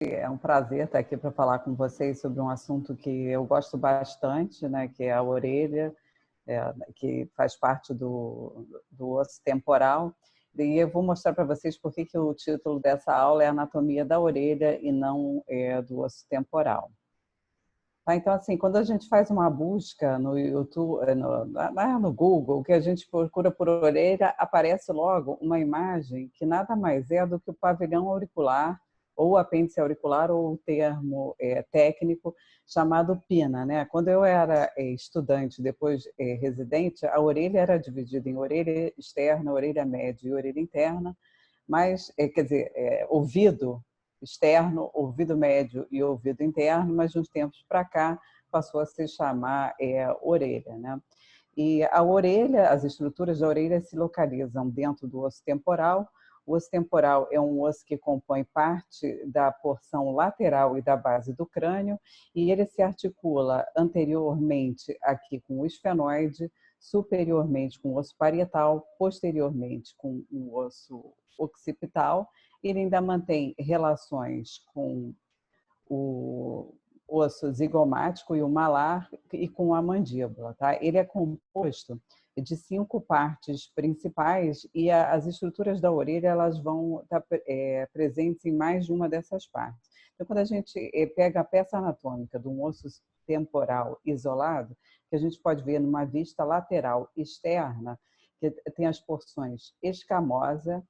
É um prazer estar aqui para falar com vocês sobre um assunto que eu gosto bastante, né, que é a orelha, que faz parte do osso temporal. E eu vou mostrar para vocês por que o título dessa aula é Anatomia da Orelha e não do osso temporal. Tá, então, assim, quando a gente faz uma busca no YouTube, no Google, que a gente procura por orelha, aparece logo uma imagem que nada mais é do que o pavilhão auricular, ou apêndice auricular, ou o termo técnico chamado pina, né? Quando eu era estudante, depois residente, a orelha era dividida em orelha externa, orelha média e orelha interna, mas, quer dizer, ouvido externo, ouvido médio e ouvido interno, mas de uns tempos para cá passou a se chamar orelha, né? E a orelha, as estruturas da orelha se localizam dentro do osso temporal. O osso temporal é um osso que compõe parte da porção lateral e da base do crânio, e ele se articula anteriormente aqui com o esfenoide, superiormente com o osso parietal, posteriormente com o osso occipital. Ele ainda mantém relações com o osso zigomático e o malar e com a mandíbula. Tá? Ele é composto de 5 partes principais e as estruturas da orelha elas vão estar presentes em mais de uma dessas partes. Então, quando a gente pega a peça anatômica de um osso temporal isolado, que a gente pode ver numa vista lateral externa, que tem as porções escamosa,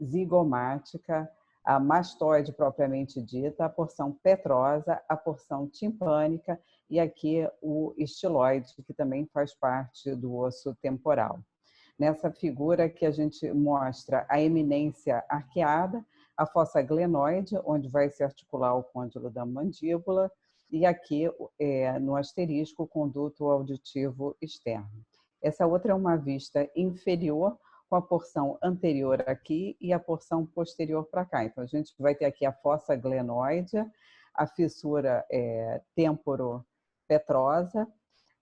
zigomática, a mastoide propriamente dita, a porção petrosa, a porção timpânica e aqui o estiloide, que também faz parte do osso temporal. Nessa figura que a gente mostra a eminência arqueada, a fossa glenoide, onde vai se articular o côndilo da mandíbula, e aqui no asterisco o conduto auditivo externo. Essa outra é uma vista inferior, com a porção anterior aqui e a porção posterior para cá. Então, a gente vai ter aqui a fossa glenoide, a fissura temporopetrosa,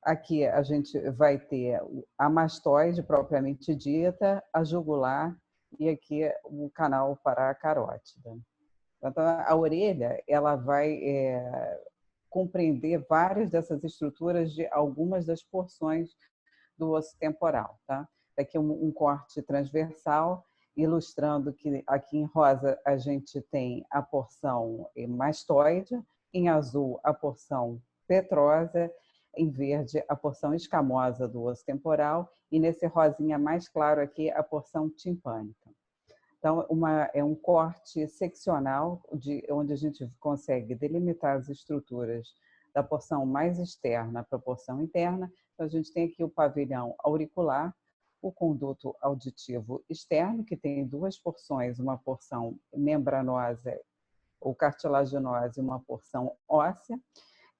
aqui a gente vai ter a mastoide propriamente dita, a jugular e aqui o canal paracarótida. Então, a orelha ela vai compreender várias dessas estruturas de algumas das porções do osso temporal, tá? Aqui um corte transversal, ilustrando que aqui em rosa a gente tem a porção mastoide, em azul a porção petrosa, em verde a porção escamosa do osso temporal e nesse rosinha mais claro aqui a porção timpânica. Então, é um corte seccional onde a gente consegue delimitar as estruturas da porção mais externa para a porção interna. Então, a gente tem aqui o pavilhão auricular, o conduto auditivo externo, que tem 2 porções, uma porção membranosa ou cartilaginosa e uma porção óssea.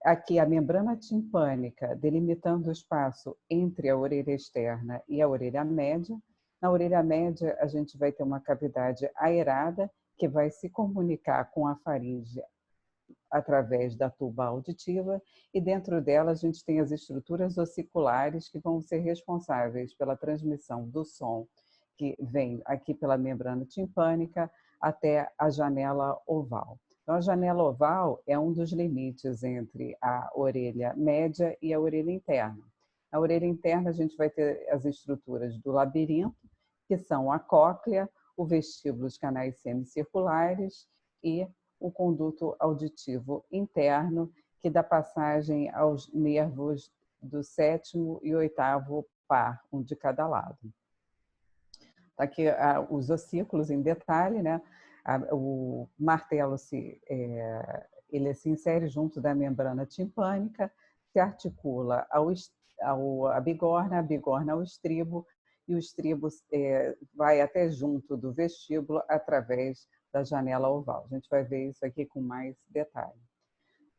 Aqui a membrana timpânica, delimitando o espaço entre a orelha externa e a orelha média. Na orelha média, a gente vai ter uma cavidade aerada, que vai se comunicar com a faringe através da tuba auditiva, e dentro dela a gente tem as estruturas ossiculares que vão ser responsáveis pela transmissão do som, que vem aqui pela membrana timpânica até a janela oval. Então, a janela oval é um dos limites entre a orelha média e a orelha interna. Na orelha interna a gente vai ter as estruturas do labirinto, que são a cóclea, o vestíbulo, os canais semicirculares e o conduto auditivo interno, que dá passagem aos nervos do 7º e 8º par, um de cada lado. Aqui os ossículos em detalhe, né? O martelo ele se insere junto da membrana timpânica, se articula a bigorna ao estribo, e o estribo vai até junto do vestíbulo através da janela oval. A gente vai ver isso aqui com mais detalhe.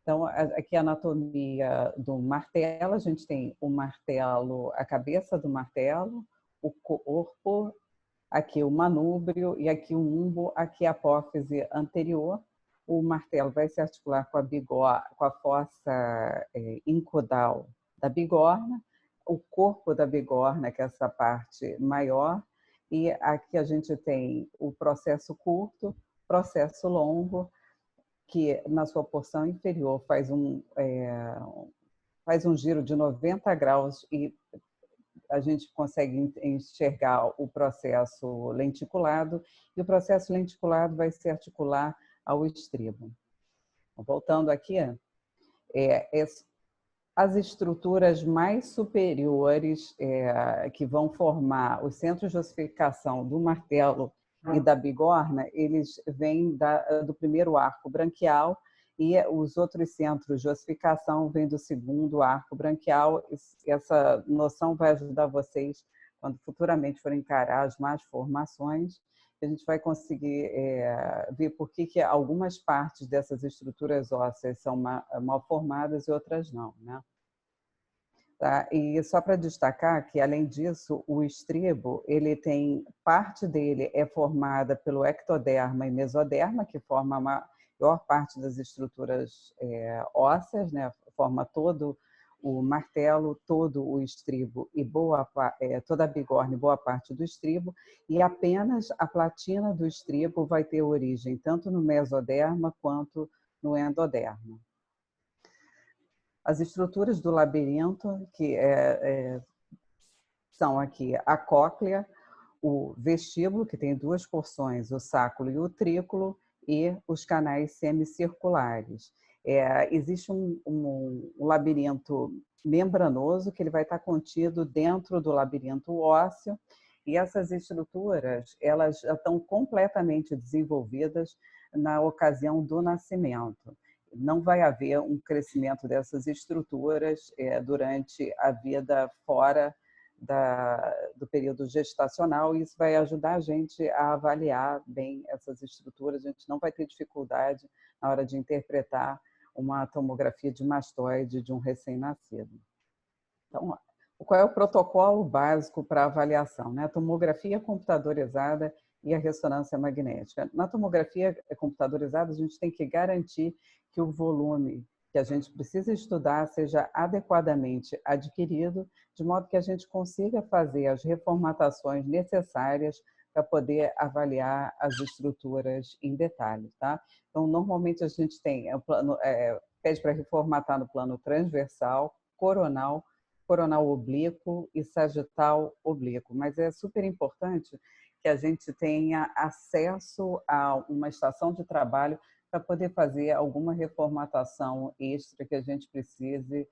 Então, aqui a anatomia do martelo, a gente tem o martelo, a cabeça do martelo, o corpo, aqui o manúbrio e aqui o umbo, aqui a apófise anterior. O martelo vai se articular com a fossa incudal da bigorna, o corpo da bigorna, que é essa parte maior, e aqui a gente tem o processo curto, processo longo, que na sua porção inferior faz um giro de 90 graus e a gente consegue enxergar o processo lenticulado, e o processo lenticulado vai se articular ao estribo. Voltando aqui, as estruturas mais superiores que vão formar os centros de ossificação do martelo e da bigorna, eles vêm do primeiro arco branquial, e os outros centros de ossificação vêm do segundo arco branquial. Essa noção vai ajudar vocês, quando futuramente forem encarar as malformações, a gente vai conseguir ver por que algumas partes dessas estruturas ósseas são mal formadas e outras não, né? Tá? E só para destacar que, além disso, o estribo, ele tem, parte dele é formada pelo ectoderma e mesoderma, que forma a maior parte das estruturas ósseas, né? Forma todo o martelo, todo o estribo e toda a bigorna e boa parte do estribo, e apenas a platina do estribo vai ter origem tanto no mesoderma quanto no endoderma. As estruturas do labirinto, que são aqui a cóclea, o vestíbulo, que tem duas porções, o sáculo e o trículo, e os canais semicirculares. Existe um labirinto membranoso, que ele vai estar contido dentro do labirinto ósseo, e essas estruturas elas já estão completamente desenvolvidas na ocasião do nascimento. Não vai haver um crescimento dessas estruturas durante a vida fora do período gestacional, e isso vai ajudar a gente a avaliar bem essas estruturas. A gente não vai ter dificuldade na hora de interpretar uma tomografia de mastoide de um recém-nascido. Então, qual é o protocolo básico para avaliação, né? A tomografia computadorizada e a ressonância magnética. Na tomografia computadorizada, a gente tem que garantir que o volume que a gente precisa estudar seja adequadamente adquirido, de modo que a gente consiga fazer as reformatações necessárias para poder avaliar as estruturas em detalhe, tá? Então, normalmente a gente tem pede para reformatar no plano transversal, coronal, coronal oblíquo e sagital oblíquo, mas é super importante que a gente tenha acesso a uma estação de trabalho para poder fazer alguma reformatação extra que a gente precise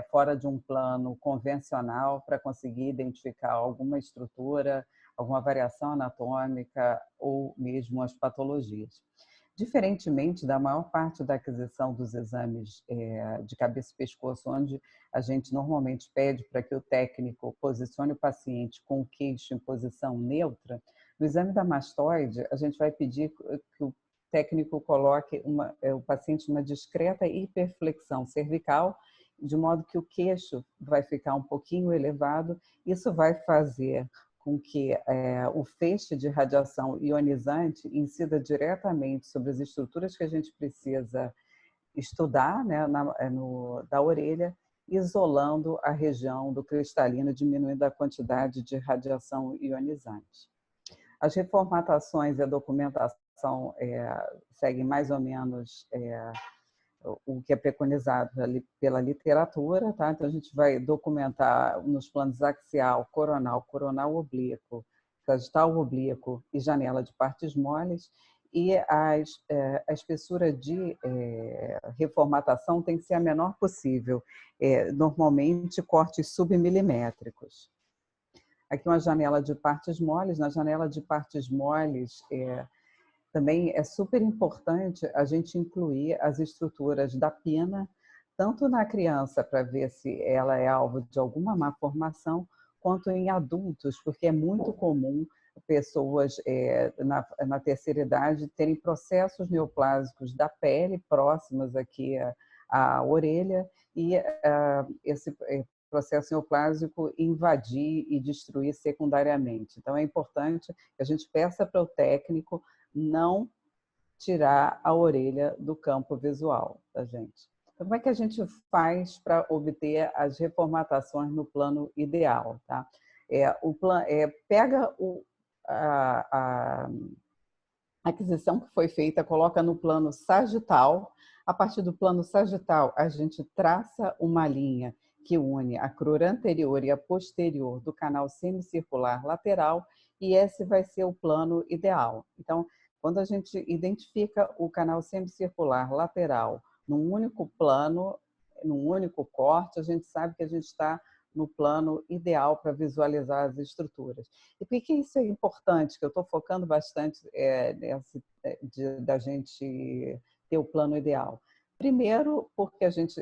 fora de um plano convencional, para conseguir identificar alguma estrutura, alguma variação anatômica ou mesmo as patologias. Diferentemente da maior parte da aquisição dos exames de cabeça e pescoço, onde a gente normalmente pede para que o técnico posicione o paciente com o queixo em posição neutra, no exame da mastoide, a gente vai pedir que o técnico coloque o paciente numa discreta hiperflexão cervical, de modo que o queixo vai ficar um pouquinho elevado. Isso vai fazer com que o feixe de radiação ionizante incida diretamente sobre as estruturas que a gente precisa estudar, né, da orelha, isolando a região do cristalino, diminuindo a quantidade de radiação ionizante. As reformatações e a documentação seguem mais ou menos o que é preconizado pela literatura, tá? Então a gente vai documentar nos planos axial, coronal oblíquo, sagital oblíquo e janela de partes moles, e a espessura de reformatação tem que ser a menor possível, normalmente cortes submilimétricos. Aqui uma janela de partes moles. Na janela de partes moles, também é super importante a gente incluir as estruturas da pina, tanto na criança, para ver se ela é alvo de alguma malformação, quanto em adultos, porque é muito comum pessoas na terceira idade terem processos neoplásicos da pele próximos aqui à orelha, e esse processo neoplásico invadir e destruir secundariamente. Então, é importante que a gente peça para o técnico não tirar a orelha do campo visual da gente. Então, como é que a gente faz para obter as reformatações no plano ideal? Tá? Pega A aquisição que foi feita coloca no plano sagital. A partir do plano sagital, a gente traça uma linha que une a crura anterior e a posterior do canal semicircular lateral, e esse vai ser o plano ideal. Então, quando a gente identifica o canal semicircular lateral num único plano, num único corte, a gente sabe que a gente está no plano ideal para visualizar as estruturas. E por que isso é importante? Que eu estou focando bastante da gente ter o plano ideal. Primeiro, porque a gente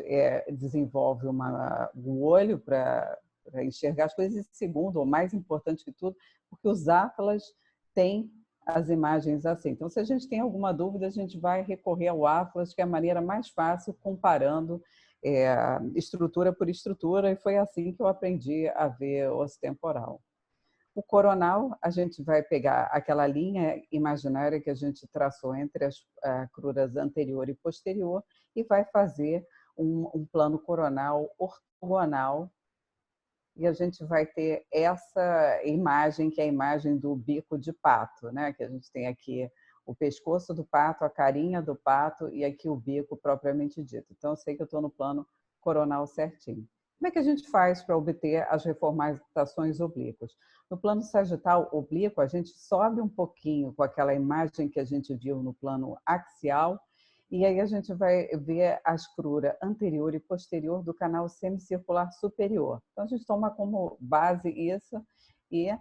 desenvolve o olho para enxergar as coisas. E segundo, ou mais importante que tudo, porque os atlas têm as imagens assim. Então, se a gente tem alguma dúvida, a gente vai recorrer ao atlas, que é a maneira mais fácil, comparando estrutura por estrutura, e foi assim que eu aprendi a ver osso temporal. O coronal, a gente vai pegar aquela linha imaginária que a gente traçou entre as cruras anterior e posterior e vai fazer um plano coronal ortogonal, e a gente vai ter essa imagem, que é a imagem do bico de pato, né? Que a gente tem aqui o pescoço do pato, a carinha do pato e aqui o bico propriamente dito. Então, eu sei que eu estou no plano coronal certinho. Como é que a gente faz para obter as reformatações oblíquas? No plano sagital oblíquo, a gente sobe um pouquinho com aquela imagem que a gente viu no plano axial, e aí a gente vai ver a escrura anterior e posterior do canal semicircular superior. Então, a gente toma como base isso e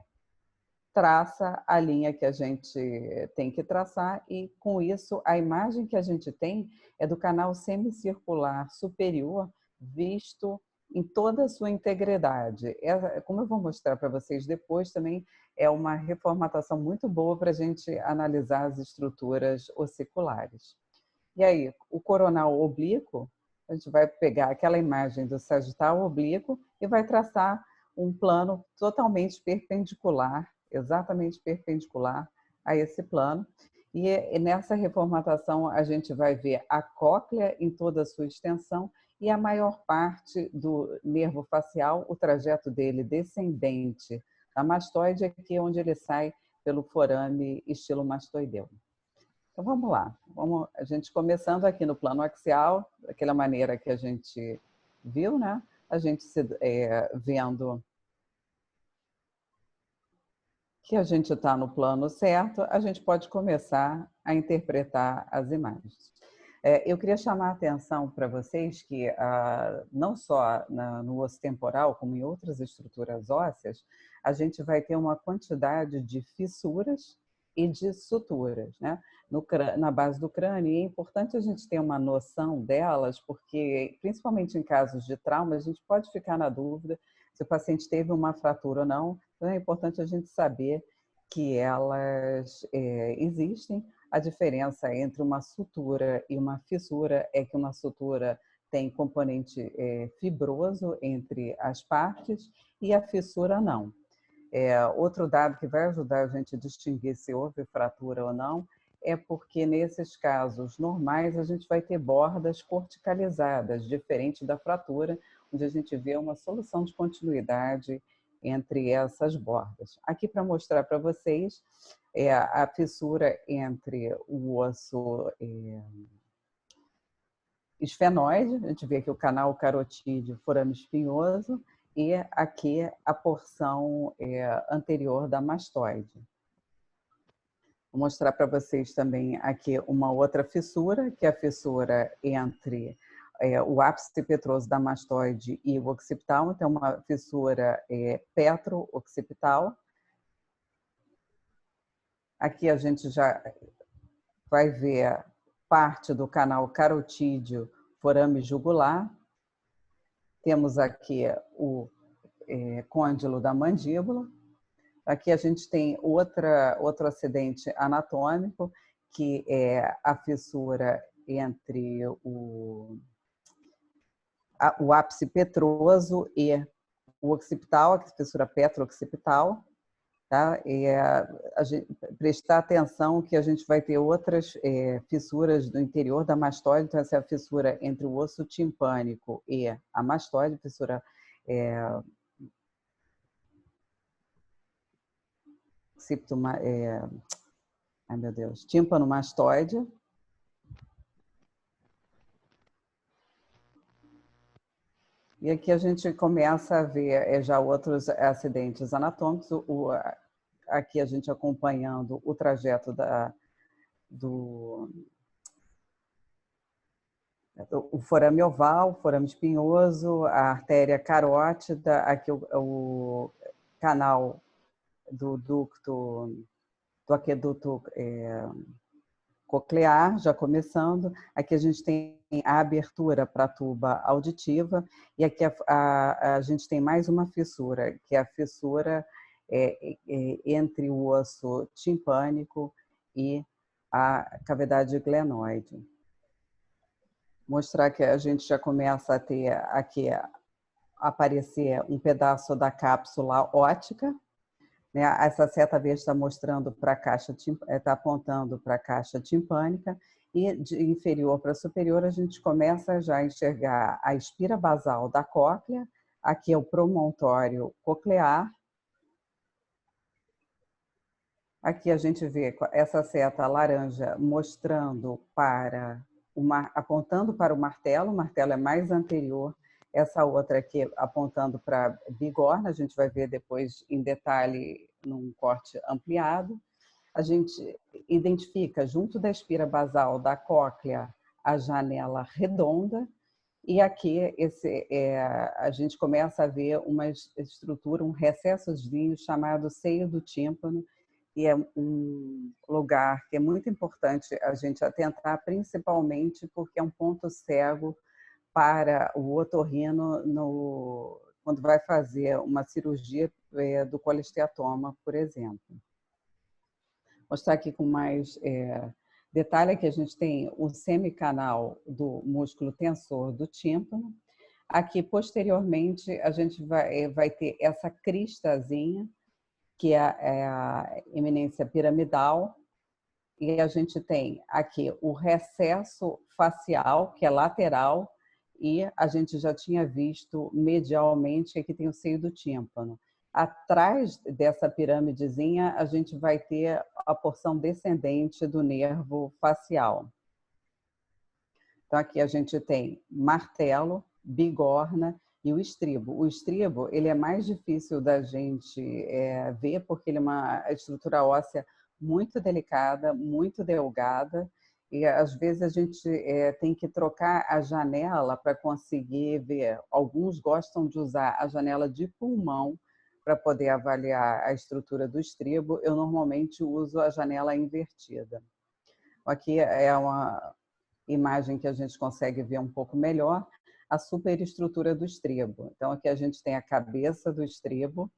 traça a linha que a gente tem que traçar, e com isso a imagem que a gente tem é do canal semicircular superior visto em toda a sua integridade. Como eu vou mostrar para vocês depois, também é uma reformatação muito boa para a gente analisar as estruturas ossiculares. E aí, o coronal oblíquo, a gente vai pegar aquela imagem do sagital oblíquo e vai traçar um plano totalmente perpendicular, exatamente perpendicular a esse plano. E nessa reformatação a gente vai ver a cóclea em toda a sua extensão e a maior parte do nervo facial, o trajeto dele descendente da mastoide, aqui onde ele sai pelo forame estilomastoideu. Então vamos lá, a gente começando aqui no plano axial, daquela maneira que a gente viu, né? A gente vendo que a gente está no plano certo, a gente pode começar a interpretar as imagens. Eu queria chamar a atenção para vocês que não só no osso temporal, como em outras estruturas ósseas, a gente vai ter uma quantidade de fissuras e de suturas, né? Na base do crânio. E é importante a gente ter uma noção delas, porque, principalmente em casos de trauma, a gente pode ficar na dúvida se o paciente teve uma fratura ou não. Então, é importante a gente saber que elas existem. A diferença entre uma sutura e uma fissura é que uma sutura tem componente fibroso entre as partes e a fissura não. Outro dado que vai ajudar a gente a distinguir se houve fratura ou não é porque nesses casos normais a gente vai ter bordas corticalizadas, diferente da fratura, onde a gente vê uma solução de continuidade entre essas bordas. Aqui para mostrar para vocês a fissura entre o osso esfenoide, a gente vê aqui o canal carotídeo forame espinhoso, e aqui a porção anterior da mastoide. Vou mostrar para vocês também aqui uma outra fissura, que é a fissura entre o ápice petroso da mastoide e o occipital. Então, uma fissura petro-occipital. Aqui a gente já vai ver parte do canal carotídeo forame jugular. Temos aqui o côndilo da mandíbula. Aqui a gente tem outro acidente anatômico, que é a fissura entre o ápice petroso e o occipital, a fissura petro-occipital. Tá? A gente prestar atenção que a gente vai ter outras fissuras no interior da mastoide. Então, essa é a fissura entre o osso timpânico e a mastoide, fissura ai meu Deus, tímpano-mastoide. E aqui a gente começa a ver já outros acidentes anatômicos, aqui a gente acompanhando o trajeto do o forame oval, o forame espinhoso, a artéria carótida, aqui o canal do ducto, do aqueduto coclear, já começando. Aqui a gente tem a abertura para a tuba auditiva e aqui a gente tem mais uma fissura, que é a fissura entre o osso timpânico e a cavidade glenoide. Mostrar que a gente já começa a ter aqui aparecer um pedaço da cápsula óptica, né? Essa seta verde está mostrando para a caixa, está apontando para a caixa timpânica, e de inferior para superior a gente começa já a enxergar a espira basal da cóclea, aqui é o promontório coclear. Aqui a gente vê essa seta laranja mostrando apontando para o martelo é mais anterior, essa outra aqui apontando para a bigorna, a gente vai ver depois em detalhe num corte ampliado. A gente identifica junto da espira basal da cóclea a janela redonda, e aqui a gente começa a ver uma estrutura, um recessozinho chamado seio do tímpano, e é um lugar que é muito importante a gente atentar, principalmente porque é um ponto cego para o otorrino quando vai fazer uma cirurgia do colesteatoma, por exemplo. Mostrar aqui com mais detalhe que a gente tem o semicanal do músculo tensor do tímpano. Aqui, posteriormente, a gente vai ter essa cristazinha, que é a eminência piramidal, e a gente tem aqui o recesso facial, que é lateral, e a gente já tinha visto medialmente que aqui tem o seio do tímpano. Atrás dessa pirâmidezinha, a gente vai ter a porção descendente do nervo facial. Então, aqui a gente tem martelo, bigorna e o estribo. O estribo ele é mais difícil da gente ver, porque ele é uma estrutura óssea muito delicada, muito delgada, e às vezes a gente tem que trocar a janela para conseguir ver. Alguns gostam de usar a janela de pulmão para poder avaliar a estrutura do estribo. Eu normalmente uso a janela invertida. Aqui é uma imagem que a gente consegue ver um pouco melhor a superestrutura do estribo. Então, aqui a gente tem a cabeça do estribo,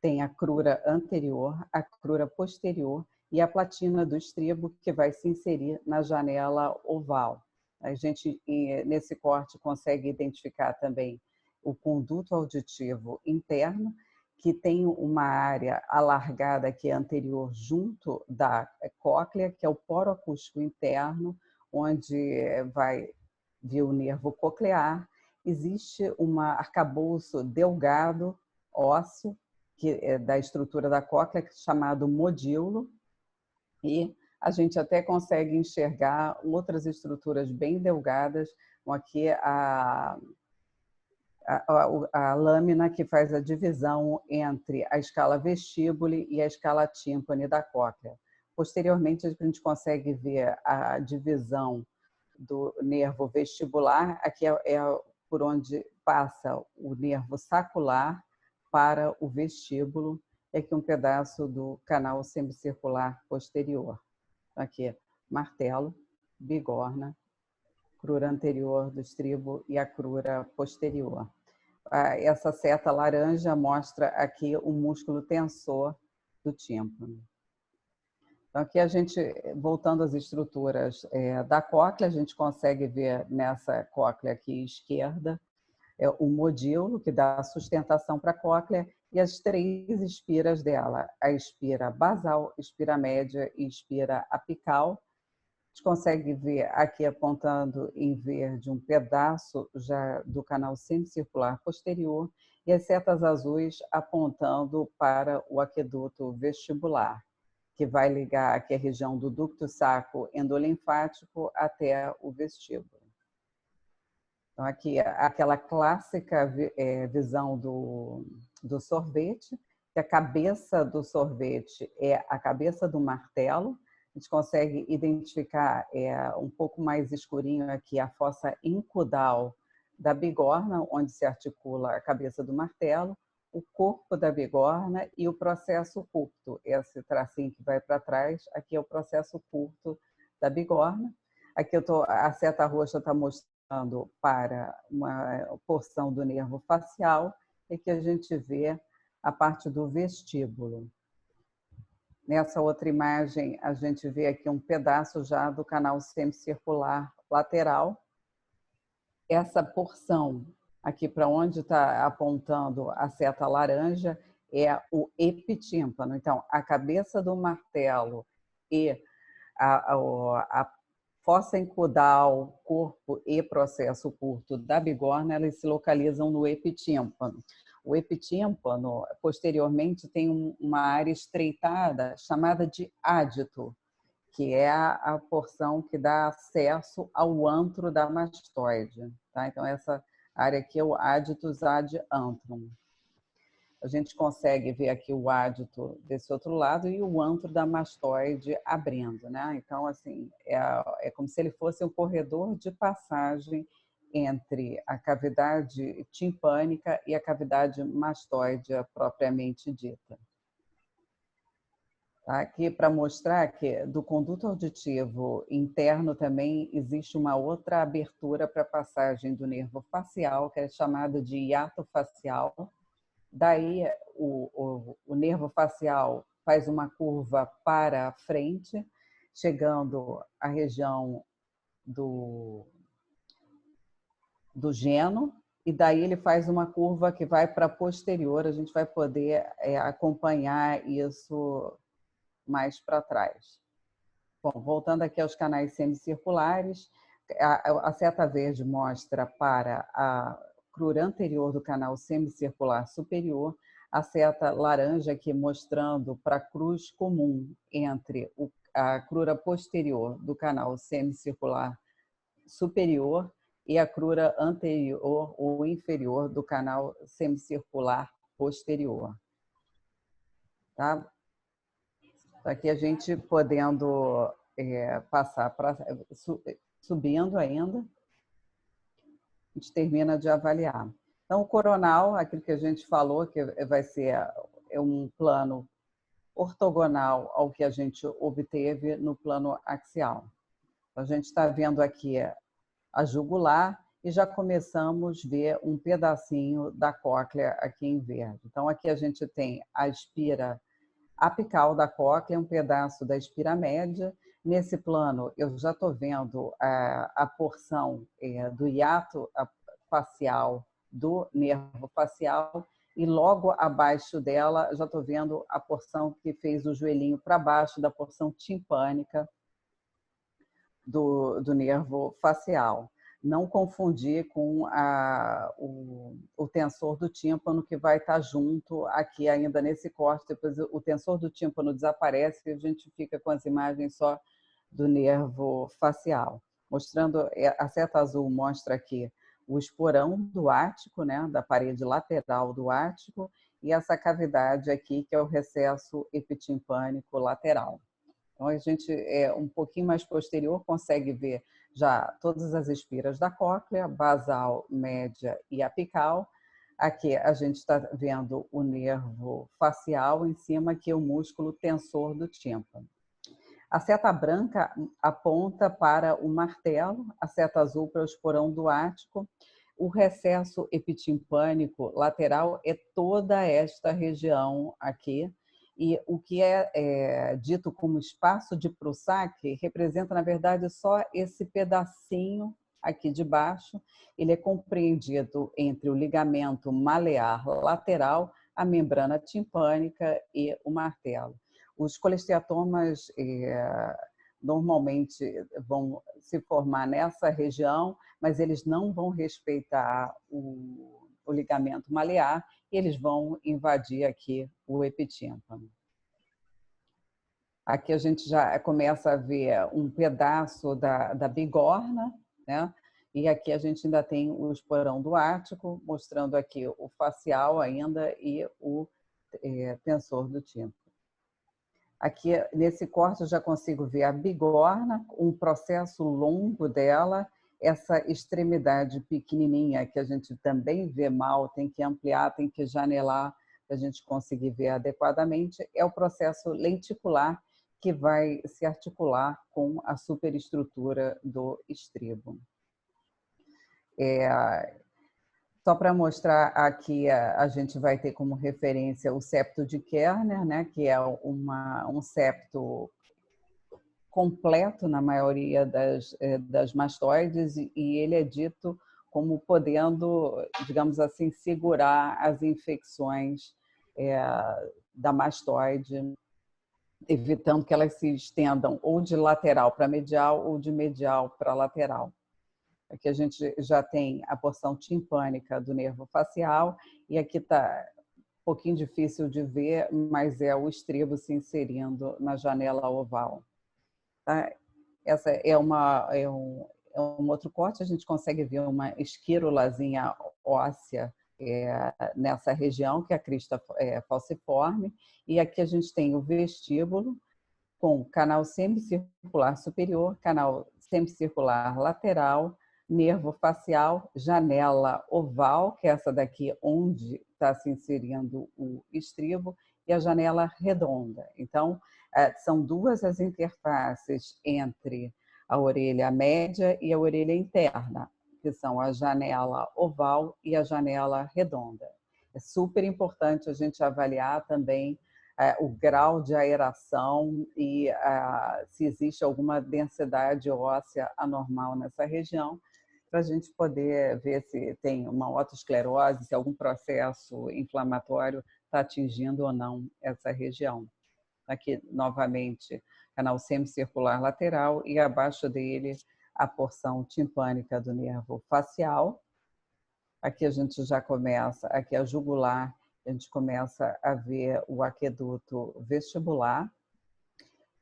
tem a crura anterior, a crura posterior e a platina do estribo, que vai se inserir na janela oval. A gente, nesse corte, consegue identificar também o conduto auditivo interno, que tem uma área alargada que é anterior junto da cóclea, que é o poro acústico interno, onde vai vir o nervo coclear. Existe um arcabouço delgado ósseo, que é da estrutura da cóclea, chamado modíolo, e a gente até consegue enxergar outras estruturas bem delgadas, como aqui a lâmina que faz a divisão entre a escala vestíbule e a escala tímpane da cóclea. Posteriormente, a gente consegue ver a divisão do nervo vestibular, aqui é por onde passa o nervo sacular para o vestíbulo, e aqui um pedaço do canal semicircular posterior. Aqui, martelo, bigorna, crura anterior do estribo e a crura posterior. Essa seta laranja mostra aqui o músculo tensor do tímpano. Então, aqui a gente, voltando às estruturas da cóclea, a gente consegue ver nessa cóclea aqui esquerda o modíolo, que dá sustentação para a cóclea, e as três espiras dela, a espira basal, espira média e espira apical. A gente consegue ver aqui apontando em verde um pedaço já do canal semicircular posterior e as setas azuis apontando para o aqueduto vestibular, que vai ligar aqui a região do ducto saco-endolinfático até o vestíbulo. Então, aqui aquela clássica visão do sorvete, que a cabeça do sorvete é a cabeça do martelo. A gente consegue identificar um pouco mais escurinho aqui a fossa incudal da bigorna, onde se articula a cabeça do martelo, o corpo da bigorna e o processo curto. Esse tracinho que vai para trás, aqui é o processo curto da bigorna. Aqui a seta roxa está mostrando para uma porção do nervo facial e que a gente vê a parte do vestíbulo. Nessa outra imagem, a gente vê aqui um pedaço já do canal semicircular lateral. Essa porção aqui para onde está apontando a seta laranja é o epitímpano. Então, a cabeça do martelo e a fossa incudal, corpo e processo curto da bigorna, elas se localizam no epitímpano. O epitímpano, posteriormente, tem uma área estreitada chamada de ádito, que é a porção que dá acesso ao antro da mastoide. Tá? Então, essa área aqui é o adductus ad antrum. A gente consegue ver aqui o ádito desse outro lado e o antro da mastoide abrindo, né? Então, assim, é como se ele fosse um corredor de passagem entre a cavidade timpânica e a cavidade mastoide propriamente dita. Aqui para mostrar que do conduto auditivo interno também existe uma outra abertura para a passagem do nervo facial, que é chamada de hiato facial. Daí o nervo facial faz uma curva para frente, chegando à região do geno, e daí ele faz uma curva que vai para posterior. A gente vai poder acompanhar isso mais para trás. Bom, voltando aqui aos canais semicirculares, a seta verde mostra para a crura anterior do canal semicircular superior, a seta laranja aqui mostrando para a cruz comum entre a crura posterior do canal semicircular superior e a crura anterior ou inferior do canal semicircular posterior. Tá? Aqui a gente podendo passar subindo ainda, a gente termina de avaliar. Então, o coronal, aquilo que a gente falou, que vai ser um plano ortogonal ao que a gente obteve no plano axial. A gente está vendo aqui a jugular e já começamos a ver um pedacinho da cóclea aqui em verde. Então, aqui a gente tem a espira apical da cóclea, um pedaço da espira média. Nesse plano, eu já estou vendo a porção do hiato facial, do nervo facial, e logo abaixo dela, já estou vendo a porção que fez o joelhinho para baixo da porção timpânica do nervo facial. Não confundir com o tensor do tímpano, que vai estar junto aqui ainda nesse corte. Depois o tensor do tímpano desaparece e a gente fica com as imagens só do nervo facial. Mostrando, a seta azul mostra aqui o esporão do ático, né, da parede lateral do ático, e essa cavidade aqui, que é o recesso epitimpânico lateral. Então, a gente, um pouquinho mais posterior, consegue ver já todas as espiras da cóclea, basal, média e apical. Aqui a gente está vendo o nervo facial em cima, que é o músculo tensor do tímpano. A seta branca aponta para o martelo, a seta azul para o esporão do ático. O recesso epitimpânico lateral é toda esta região aqui, e o que é dito como espaço de Prusac representa, na verdade, só esse pedacinho aqui de baixo. Ele é compreendido entre o ligamento malear lateral, a membrana timpânica e o martelo. Os colesteatomas normalmente vão se formar nessa região, mas eles não vão respeitar o ligamento malear, e eles vão invadir aqui o epitímpano. Aqui a gente já começa a ver um pedaço da bigorna, né? E aqui a gente ainda tem o esporão do ático, mostrando aqui o facial ainda e o tensor do tímpano. Aqui, nesse corte, eu já consigo ver a bigorna, um processo longo dela, essa extremidade pequenininha, que a gente também vê mal, tem que ampliar, tem que janelar, para a gente conseguir ver adequadamente, é o processo lenticular, que vai se articular com a superestrutura do estribo. Só para mostrar aqui, a gente vai ter como referência o septo de Kerner, né, que é um septo completo na maioria das mastoides, e ele é dito como podendo, digamos assim, segurar as infecções da mastoide, evitando que elas se estendam ou de lateral para medial ou de medial para lateral. Aqui a gente já tem a porção timpânica do nervo facial, e aqui está um pouquinho difícil de ver, mas é o estribo se inserindo na janela oval. Tá? Essa é um outro corte, a gente consegue ver uma esquirolazinha óssea nessa região, que é a crista falciforme, e aqui a gente tem o vestíbulo, com canal semicircular superior, canal semicircular lateral, nervo facial, janela oval, que é essa daqui onde está se inserindo o estribo, e a janela redonda. Então, são duas as interfaces entre a orelha média e a orelha interna, que são a janela oval e a janela redonda. É super importante a gente avaliar também o grau de aeração e se existe alguma densidade óssea anormal nessa região, para a gente poder ver se tem uma otosclerose, se algum processo inflamatório está atingindo ou não essa região. Aqui, novamente, canal semicircular lateral e abaixo dele a porção timpânica do nervo facial. Aqui a gente já começa, aqui a jugular, a gente começa a ver o aqueduto vestibular.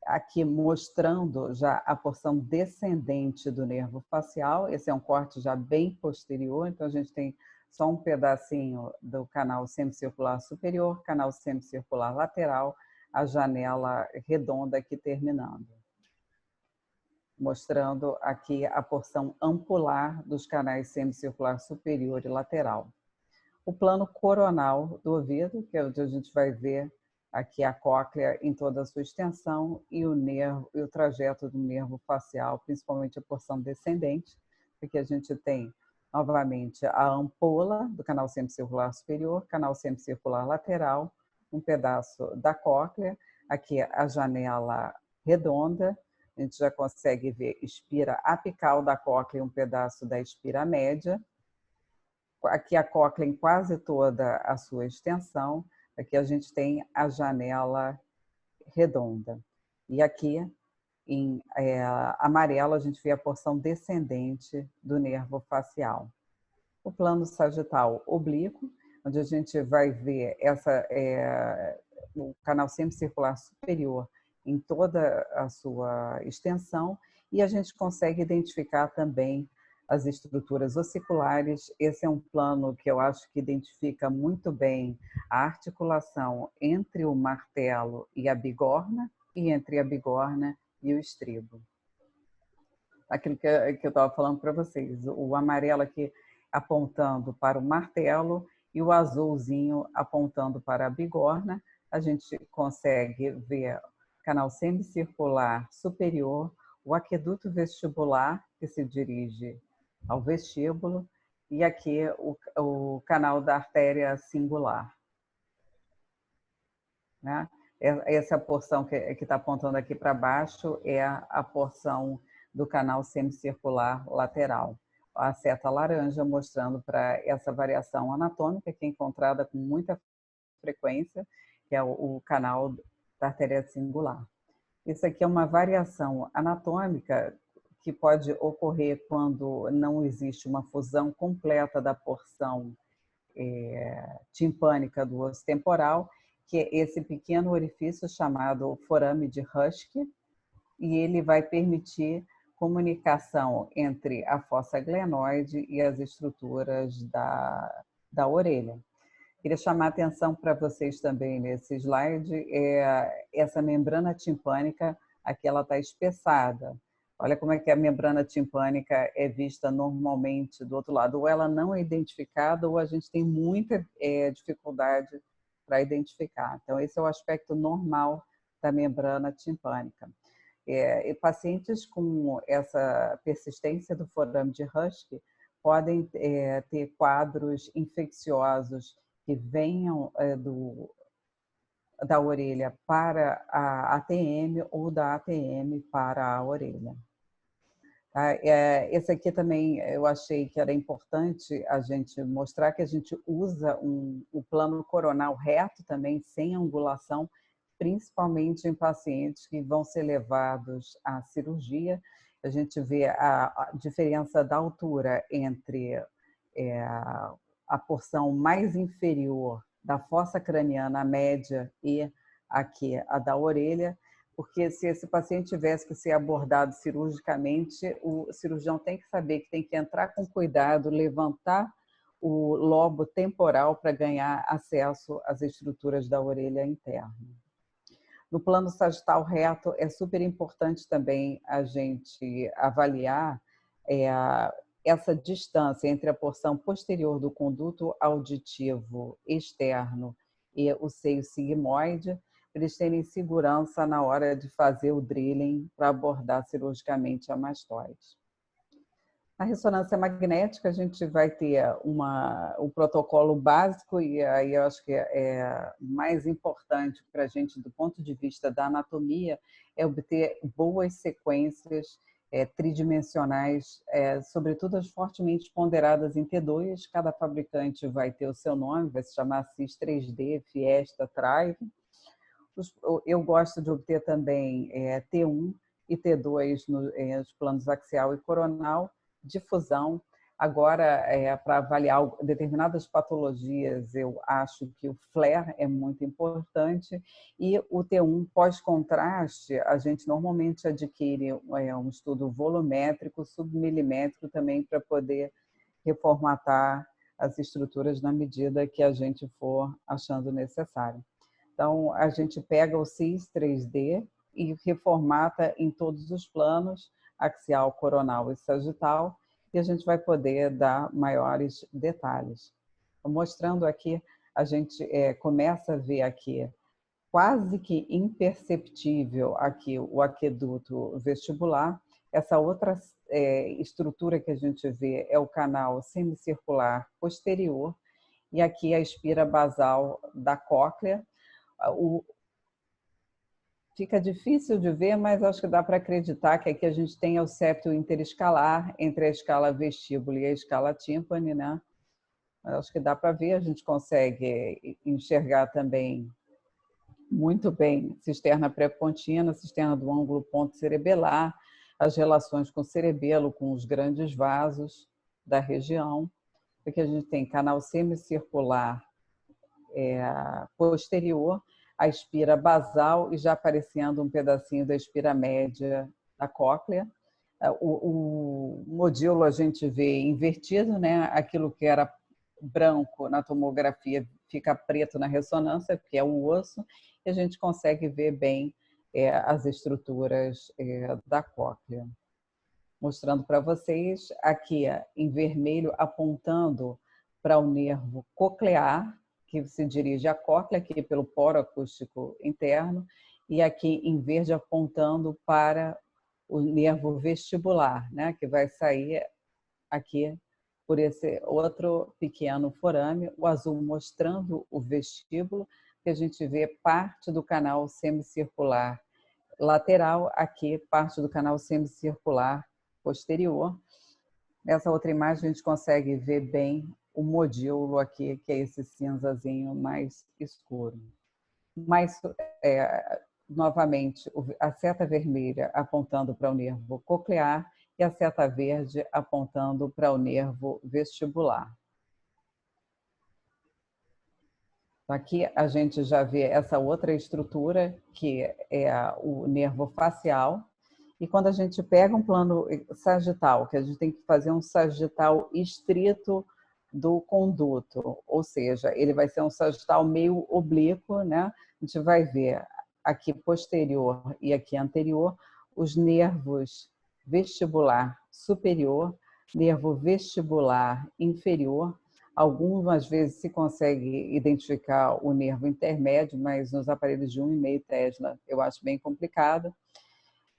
Aqui mostrando já a porção descendente do nervo facial, esse é um corte já bem posterior, então a gente tem só um pedacinho do canal semicircular superior, canal semicircular lateral, a janela redonda aqui terminando. Mostrando aqui a porção ampular dos canais semicircular superior e lateral. O plano coronal do ouvido, que é onde a gente vai ver aqui a cóclea em toda a sua extensão e o nervo e o trajeto do nervo facial, principalmente a porção descendente, porque a gente tem novamente a ampola do canal semicircular superior, canal semicircular lateral, um pedaço da cóclea, aqui a janela redonda, a gente já consegue ver espira apical da cóclea e um pedaço da espira média. Aqui a cóclea em quase toda a sua extensão. Aqui a gente tem a janela redonda. E aqui, em amarelo, a gente vê a porção descendente do nervo facial. O plano sagital oblíquo, onde a gente vai ver o canal semicircular superior em toda a sua extensão, e a gente consegue identificar também as estruturas ossiculares. Esse é um plano que eu acho que identifica muito bem a articulação entre o martelo e a bigorna, e entre a bigorna e o estribo. Aquilo que eu estava falando para vocês, o amarelo aqui apontando para o martelo e o azulzinho apontando para a bigorna, a gente consegue ver canal semicircular superior, o aqueduto vestibular, que se dirige ao vestíbulo, e aqui o canal da artéria singular. Né? Essa porção que está apontando aqui para baixo é a porção do canal semicircular lateral. A seta laranja mostrando para essa variação anatômica que é encontrada com muita frequência, que é o canal da artéria singular. Isso aqui é uma variação anatômica que pode ocorrer quando não existe uma fusão completa da porção timpânica do osso temporal, que é esse pequeno orifício chamado forame de Husky, e ele vai permitir comunicação entre a fossa glenoide e as estruturas da orelha. Queria chamar a atenção para vocês também nesse slide, essa membrana timpânica, aqui ela está espessada. Olha como é que a membrana timpânica é vista normalmente do outro lado. Ou ela não é identificada, ou a gente tem muita dificuldade para identificar. Então, esse é o aspecto normal da membrana timpânica. E pacientes com essa persistência do forame de Husky podem ter quadros infecciosos que venham da orelha para a ATM ou da ATM para a orelha. Esse aqui também eu achei que era importante a gente mostrar que a gente usa o plano coronal reto também, sem angulação, principalmente em pacientes que vão ser levados à cirurgia. A gente vê a diferença da altura entre a porção mais inferior da fossa craniana, a média, e aqui a da orelha, porque se esse paciente tivesse que ser abordado cirurgicamente, o cirurgião tem que saber que tem que entrar com cuidado, levantar o lobo temporal para ganhar acesso às estruturas da orelha interna. No plano sagital reto, é super importante também a gente avaliar essa distância entre a porção posterior do conduto auditivo externo e o seio sigmoide, para eles terem segurança na hora de fazer o drilling para abordar cirurgicamente a mastoide. Na ressonância magnética, a gente vai ter um protocolo básico, e aí eu acho que é mais importante para a gente, do ponto de vista da anatomia, é obter boas sequências tridimensionais, sobretudo as fortemente ponderadas em T2. Cada fabricante vai ter o seu nome, vai se chamar CIS 3D, Fiesta, Thrive. Eu gosto de obter também T1 e T2 nos planos axial e coronal, difusão. Agora, para avaliar determinadas patologias, eu acho que o FLAIR é muito importante, e o T1 pós-contraste, a gente normalmente adquire um estudo volumétrico, submilimétrico também, para poder reformatar as estruturas na medida que a gente for achando necessário. Então, a gente pega o CIS 3D e reformata em todos os planos, axial, coronal e sagital, e a gente vai poder dar maiores detalhes. Mostrando aqui, a gente começa a ver aqui, quase que imperceptível, aqui o aqueduto vestibular. Essa outra estrutura que a gente vê é o canal semicircular posterior, e aqui a espira basal da cóclea. Fica difícil de ver, mas acho que dá para acreditar que aqui a gente tem o septo interescalar entre a escala vestíbulo e a escala tímpane, né? Acho que dá para ver, a gente consegue enxergar também muito bem cisterna pré-pontina, cisterna do ângulo ponto cerebelar, as relações com o cerebelo, com os grandes vasos da região, porque a gente tem canal semicircular posterior, a espira basal, e já aparecendo um pedacinho da espira média da cóclea. O modíolo a gente vê invertido, né? Aquilo que era branco na tomografia fica preto na ressonância, porque é o osso, e a gente consegue ver bem as estruturas da cóclea. Mostrando para vocês aqui em vermelho, apontando para o nervo coclear, que se dirige à cóclea, aqui pelo poro acústico interno, e aqui em verde apontando para o nervo vestibular, né, que vai sair aqui por esse outro pequeno forame, o azul mostrando o vestíbulo, que a gente vê parte do canal semicircular lateral, aqui parte do canal semicircular posterior. Nessa outra imagem a gente consegue ver bem o modíolo aqui, que é esse cinzazinho mais escuro. Mas, novamente, a seta vermelha apontando para o nervo coclear e a seta verde apontando para o nervo vestibular. Aqui a gente já vê essa outra estrutura, que é o nervo facial. E quando a gente pega um plano sagital, que a gente tem que fazer um sagital estrito do conduto, ou seja, ele vai ser um sagital meio oblíquo, né? A gente vai ver aqui posterior e aqui anterior os nervos vestibular superior, nervo vestibular inferior. Algumas vezes se consegue identificar o nervo intermédio, mas nos aparelhos de 1,5 Tesla eu acho bem complicado.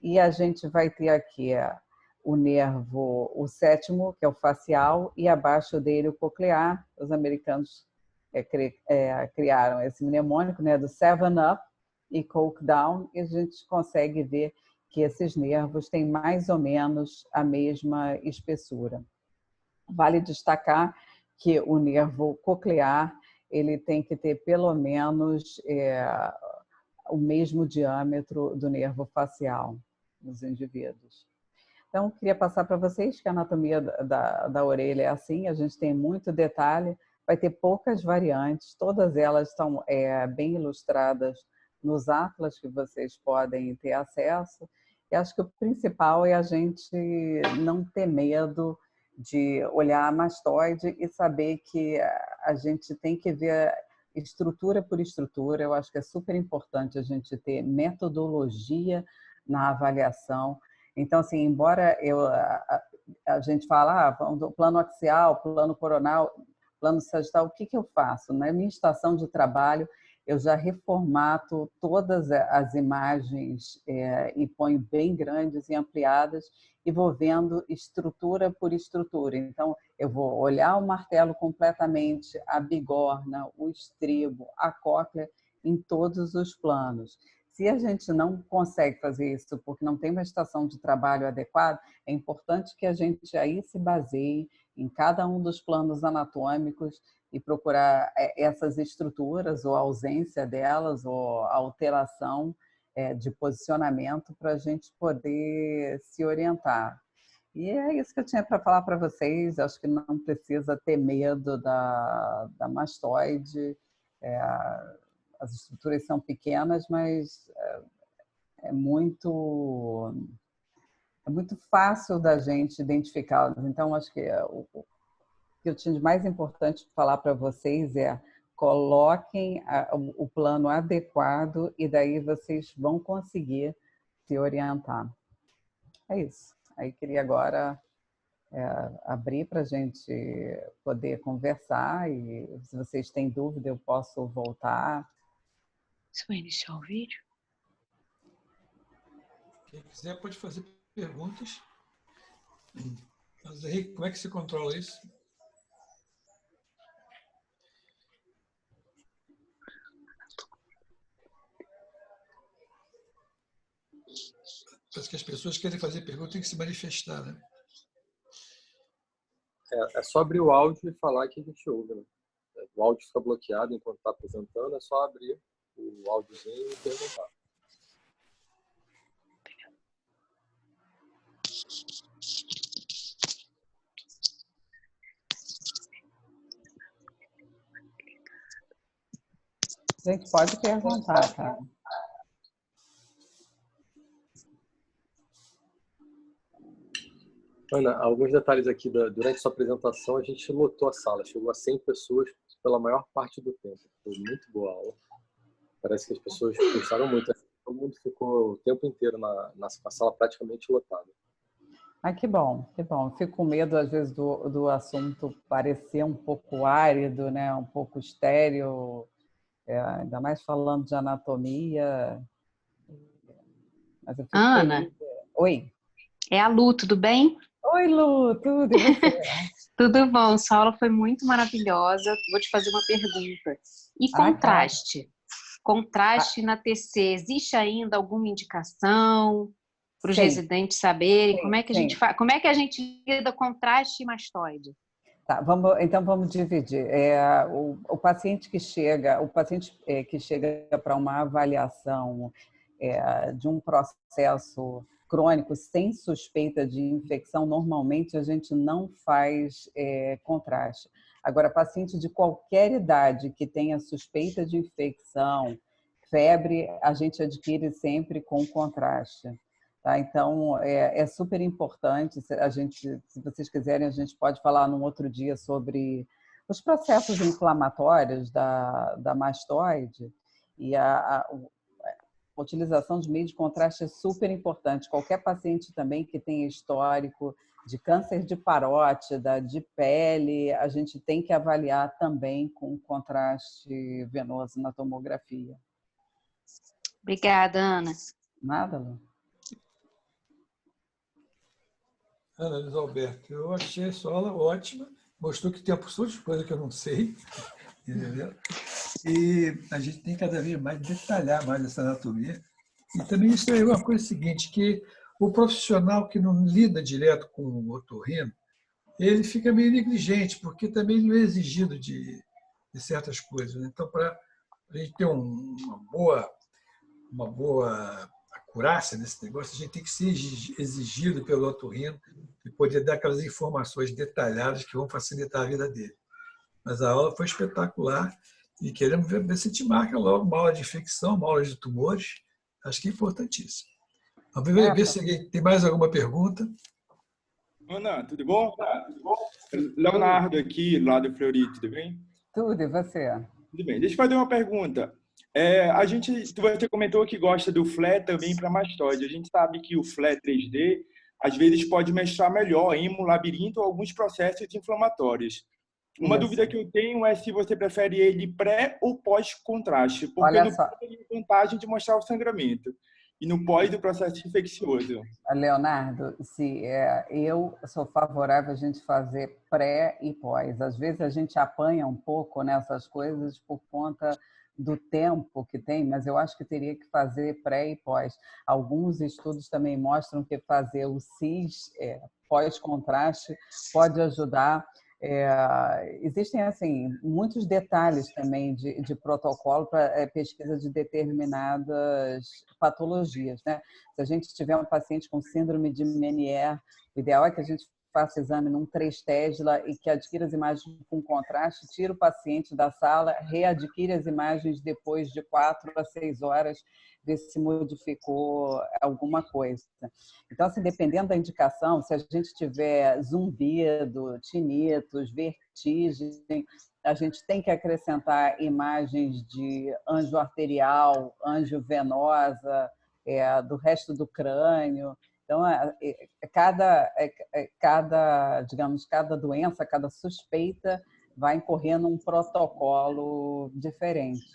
E a gente vai ter aqui o nervo, o sétimo, que é o facial, e abaixo dele o coclear. Os americanos criaram esse mnemônico, né, do 7-up e coke down, e a gente consegue ver que esses nervos têm mais ou menos a mesma espessura. Vale destacar que o nervo coclear ele tem que ter pelo menos o mesmo diâmetro do nervo facial nos indivíduos. Então, queria passar para vocês que a anatomia da orelha é assim, a gente tem muito detalhe, vai ter poucas variantes, todas elas estão bem ilustradas nos atlas que vocês podem ter acesso. E acho que o principal é a gente não ter medo de olhar a mastoide e saber que a gente tem que ver estrutura por estrutura. Eu acho que é super importante a gente ter metodologia na avaliação. Então, assim, embora a gente fala, plano axial, plano coronal, plano sagital, o que eu faço? Na minha estação de trabalho, eu já reformato todas as imagens e ponho bem grandes e ampliadas e vou vendo estrutura por estrutura. Então, eu vou olhar o martelo completamente, a bigorna, o estribo, a cóclea, em todos os planos. Se a gente não consegue fazer isso porque não tem uma estação de trabalho adequada, é importante que a gente aí se baseie em cada um dos planos anatômicos e procurar essas estruturas ou a ausência delas ou a alteração de posicionamento para a gente poder se orientar. E é isso que eu tinha para falar para vocês. Acho que não precisa ter medo da mastoide. As estruturas são pequenas, mas é muito fácil da gente identificá-las. Então, acho que o que eu tinha de mais importante falar para vocês é: coloquem o plano adequado e daí vocês vão conseguir se orientar. É isso. Aí queria agora abrir para a gente poder conversar e se vocês têm dúvida eu posso voltar. Você vai iniciar o vídeo? Quem quiser pode fazer perguntas. Mas aí, como é que se controla isso? Parece que as pessoas querem fazer pergunta, tem que se manifestar, né? É só abrir o áudio e falar que a gente ouve, né? O áudio fica bloqueado enquanto está apresentando, é só abrir o áudiozinho e perguntar. A gente pode perguntar, cara. Ana, alguns detalhes aqui. Durante sua apresentação, a gente lotou a sala. Chegou a 100 pessoas pela maior parte do tempo. Foi muito boa a aula. Parece que as pessoas gostaram muito. Todo mundo ficou o tempo inteiro na sala praticamente lotada. Ah, que bom, que bom. Fico com medo, às vezes, do assunto parecer um pouco árido, né? Um pouco estéril, ainda mais falando de anatomia. Mas eu fico Ana, feliz. Oi. é a Lu, tudo bem? Oi, Lu, tudo e você? Tudo bom, sua aula foi muito maravilhosa. Vou te fazer uma pergunta. E contraste? Contraste na TC, existe ainda alguma indicação para os residentes saberem? Sim, como é que a gente faz? Como é que a gente lida contraste e mastoide? Tá, então vamos dividir. O paciente que chega para uma avaliação de um processo crônico sem suspeita de infecção, normalmente a gente não faz contraste. Agora, paciente de qualquer idade que tenha suspeita de infecção, febre, a gente adquire sempre com contraste. Tá? Então, é super importante. Se vocês quiserem, a gente pode falar num outro dia sobre os processos inflamatórios da mastoide, e a utilização de meio de contraste é super importante. Qualquer paciente também que tenha histórico de câncer de parótida, de pele, a gente tem que avaliar também com contraste venoso na tomografia. Obrigada, Ana. Nada, Lu? Ana Luiz Alberto, eu achei a sua aula ótima, mostrou que tem absurdas coisas que eu não sei, entendeu? E a gente tem cada vez mais detalhar mais essa anatomia. E também isso é uma coisa seguinte, que o profissional que não lida direto com o otorrino, ele fica meio negligente, porque também ele não é exigido de certas coisas. Né? Então, para a gente ter uma boa acurácia nesse negócio, a gente tem que ser exigido pelo otorrino e poder dar aquelas informações detalhadas que vão facilitar a vida dele. Mas a aula foi espetacular e queremos ver se a gente marca logo uma aula de infecção, uma aula de tumores. Acho que é importantíssimo. Vamos ver se tem mais alguma pergunta. Ana, tudo bom? Leonardo aqui, lá do Fleury, tudo bem? Tudo, e você? Tudo bem. Deixa eu fazer uma pergunta. Você comentou que gosta do FLE também para mastoide. A gente sabe que o FLE 3D, às vezes, pode mestrar melhor em um labirinto ou alguns processos inflamatórios. Uma dúvida que eu tenho é se você prefere ele pré ou pós-contraste, porque no pré tem a vantagem de mostrar o sangramento e no pós do processo infeccioso. Leonardo, eu sou favorável a gente fazer pré e pós. Às vezes a gente apanha um pouco nessas coisas por conta do tempo que tem, mas eu acho que teria que fazer pré e pós. Alguns estudos também mostram que fazer o CIS pós-contraste pode ajudar. Existem assim muitos detalhes também de protocolo para pesquisa de determinadas patologias, né? Se a gente tiver um paciente com síndrome de Meniere, o ideal é que a gente faça exame num 3 Tesla e que adquira as imagens com contraste, tira o paciente da sala, readquire as imagens depois de 4 a 6 horas, ver se modificou alguma coisa. Então, assim, dependendo da indicação, se a gente tiver zumbido, tinitos, vertigem, a gente tem que acrescentar imagens de anjo arterial, anjo venosa, do resto do crânio. Então, cada doença, cada suspeita vai incorrendo um protocolo diferente.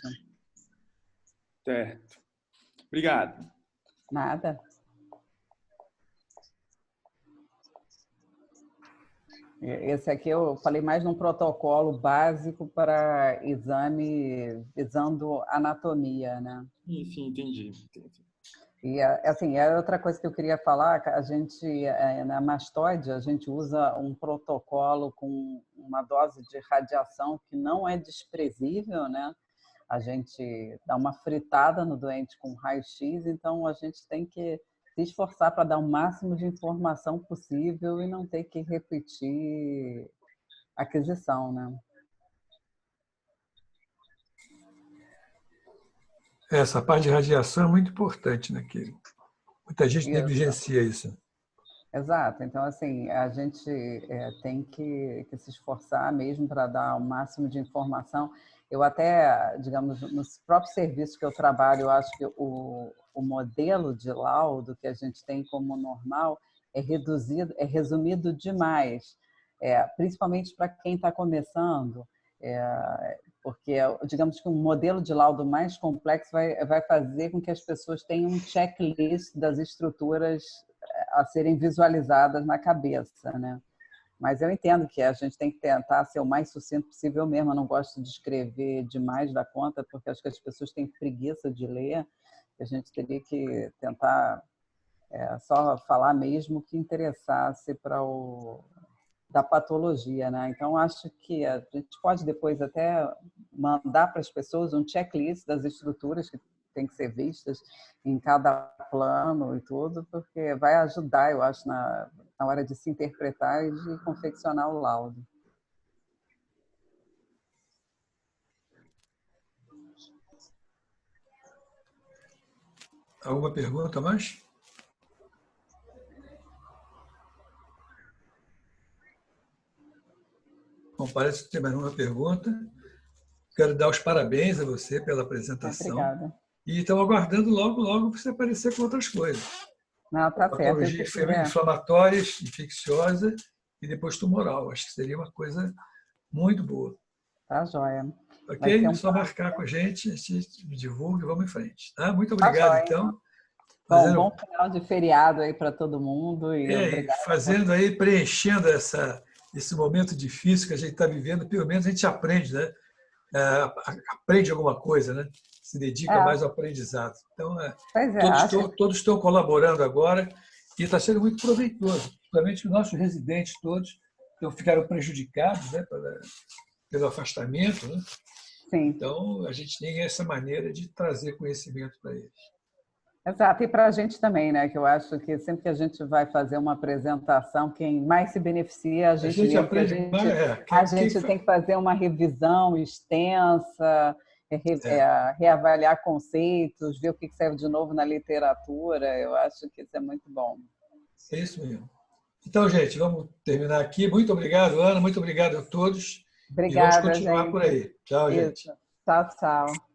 Certo. Obrigado. Nada. Esse aqui eu falei mais num protocolo básico para exame visando anatomia, né? Sim, entendi. E assim, é outra coisa que eu queria falar, a gente na mastoide a gente usa um protocolo com uma dose de radiação que não é desprezível, né? A gente dá uma fritada no doente com raio-x, então a gente tem que se esforçar para dar o máximo de informação possível e não ter que repetir aquisição, né? Essa parte de radiação é muito importante naquele. Muita gente negligencia isso. Exato. Então, assim, a gente tem que se esforçar mesmo para dar o máximo de informação. Eu até, digamos, nos próprios serviços que eu trabalho, eu acho que o modelo de laudo que a gente tem como normal é resumido demais, principalmente para quem está começando, porque, digamos que um modelo de laudo mais complexo vai fazer com que as pessoas tenham um checklist das estruturas a serem visualizadas na cabeça, né? Mas eu entendo que a gente tem que tentar ser o mais sucinto possível mesmo. Eu não gosto de escrever demais da conta, porque acho que as pessoas têm preguiça de ler. A gente teria que tentar só falar mesmo o que interessasse para da patologia, né? Então, acho que a gente pode depois até mandar para as pessoas um checklist das estruturas que têm que ser vistas em cada plano e tudo, porque vai ajudar, eu acho, na hora de se interpretar e de confeccionar o laudo. Alguma pergunta mais? Bom, parece que tem mais uma pergunta. Quero dar os parabéns a você pela apresentação. Obrigada. E estamos aguardando logo você aparecer com outras coisas. Não, tá certo. Patologia inflamatórias, infecciosa e depois tumoral. Acho que seria uma coisa muito boa. Tá joia. Ok? Só marcar com a gente divulga e vamos em frente. Tá? Muito obrigado, tá então. Bom final de feriado aí para todo mundo. E fazendo aí, preenchendo esse momento difícil que a gente está vivendo, pelo menos a gente aprende, né? Aprende alguma coisa, né? Se dedica mais ao aprendizado. Então, todos estão colaborando agora e está sendo muito proveitoso. Principalmente os nossos residentes todos ficaram prejudicados, né, pelo afastamento, né? Sim. Então, a gente tem essa maneira de trazer conhecimento para eles. Exato, e para a gente também, né? Que eu acho que sempre que a gente vai fazer uma apresentação, quem mais se beneficia, a gente mesmo, aprende a gente tem que fazer uma revisão extensa, reavaliar conceitos, ver o que serve de novo na literatura. Eu acho que isso é muito bom. É isso mesmo. Então, gente, vamos terminar aqui. Muito obrigado, Ana. Muito obrigado a todos. Obrigada, e vamos continuar gente. por aí. Tchau, gente. Tchau, tchau.